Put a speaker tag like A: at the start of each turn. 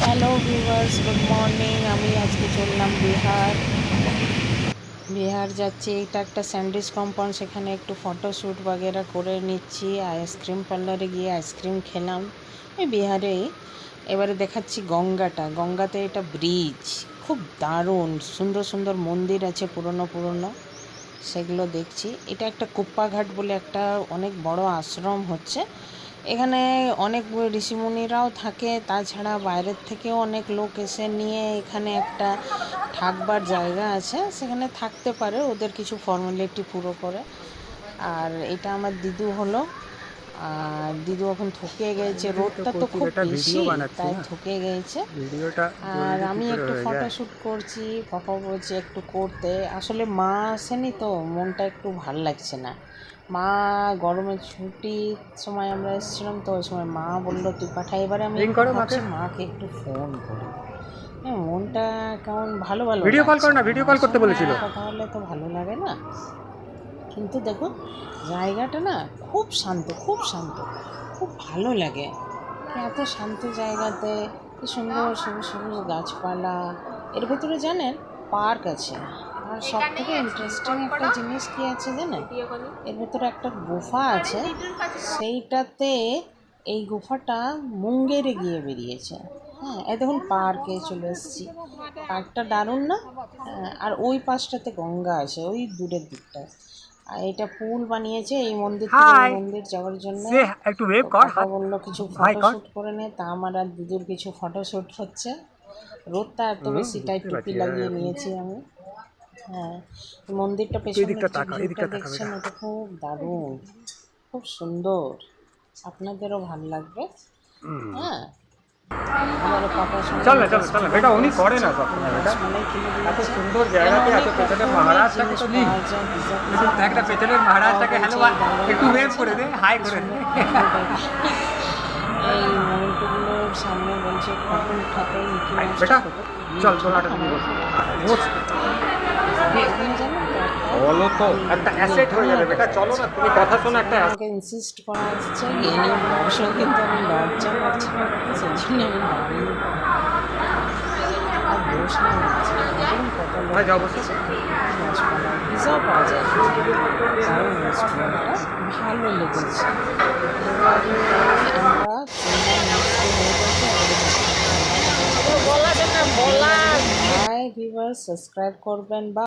A: Hello viewers, good morning. আমি আজকে চললাম বিহার যাচ্ছি। এটা একটা স্যান্ডউইচ কম্পাউন্ড, সেখানে একটু ফটোশ্যুট বাগেরা করে নিচ্ছি। আইসক্রিম পার্লারে গিয়ে আইসক্রিম খেলাম এই বিহারেই। এবারে দেখাচ্ছি গঙ্গাতে এটা ব্রিজ খুব দারুণ, সুন্দর সুন্দর মন্দির আছে পুরনো পুরনো, সেগুলো দেখছি। এটা একটা কুপ্পাঘাট বলে একটা অনেক বড় আশ্রম হচ্ছে। এখানে অনেক ঋষিমুনিরাও থাকে, তাছাড়া বাইরের থেকেও অনেক লোক এসে নিয়ে এখানে একটা থাকবার জায়গা আছে, সেখানে থাকতে পারে, ওদের কিছু ফর্মালিটি পুরো করে। আর এটা আমার দিদু হলো, আর দিদু এখন থকে গেছে, রোদটা তো খুব বেশি, তাই থকে গেছে। আর আমি একটু ফটোশ্যুট করছি, পাপা বলছে একটু করতে। আসলে মা আসেনি তো মনটা একটু ভাল লাগছে না। মা গরমের ছুটির সময় আমরা এসেছিলাম, তো ওই সময় মা বললো তুই পাঠা। এবারে আমি ভাবছি মাকে একটু ফোন করি। হ্যাঁ, মনটা কেমন ভালো ভালো
B: ভিডিও কল করো না, ভিডিও কল করতে বলেছিল।
A: কথা হলে তো ভালো লাগে না, কিন্তু দেখো জায়গাটা না খুব শান্ত, খুব শান্ত, খুব ভালো লাগে। এত শান্ত জায়গাতে কি সুন্দর সবুজ সবুজ গাছপালা। এর ভেতরে জানেন পার্ক আছে। আর সব থেকে ইন্টারেস্টিং একটা জিনিস কি আছে জানেন, এর ভেতরে একটা গুফা আছে, সেইটাতে এই গুফাটা মুঙ্গেরে গিয়ে বেরিয়েছে। হ্যাঁ, এই দেখুন পার্কে চলে এসেছি। পার্কটা দারুণ না? আর ওই পাশটাতে গঙ্গা আছে, ওই দূরের দিকটায়। আর এটা পুল বানিয়েছে এই মন্দির থেকে ওই মন্দির যাওয়ার জন্য।
B: একটু ওয়েভ কর,
A: পাপা বললো কিছু ফটোশ্যুট করে নে, তা আমার আর দিদুর কিছু ফটোশ্যুট হচ্ছে। রোদটা এত বেশি, তাই টুপি লাগিয়ে নিয়েছি আমি। হ্যাঁ, মন্দিরটা পেছনে ভিউটা দেখছেন, ওটা খুব দারুণ, খুব সুন্দর, আপনাদেরও ভালো লাগবে। হ্যাঁ, এবারে পাপার সঙ্গে
B: চল না চল চল, বেটা উনি করে না সব সময়। বেটা এত সুন্দর জায়গাতে এত পেছনের মহারাজটাকে তো নিই, একটা পেছনের মহারাজটাকে হ্যালো একটু ওয়েভ করে দে, হাই করে দে।
A: এই মন্দিরগুলোর সামনে বলছে ফটো উঠাতে
B: বেটা চল চলাটা তুমি বলো তো, একটা অ্যাসেট হয়ে যাবে বেটা, চলো না তুমি কথা শোনো। একটা
A: আমাকে ইনসিস্ট করা হচ্ছে এই নিয়ে বসো, কিন্তু আমি লজ্জা পাচ্ছি না, সেই জন্য আমি দাঁড়িয়ে আর বসলাম। দেখুন কত লোক
B: যাও বসে।
A: গাছপালা পিজাও পাওয়া যায়, কারণ রেস্টুরেন্টটা ভালো লেগেছে। এবারে আমরা হাই ভিউয়ার্স, সাবস্ক্রাইব করবেন বা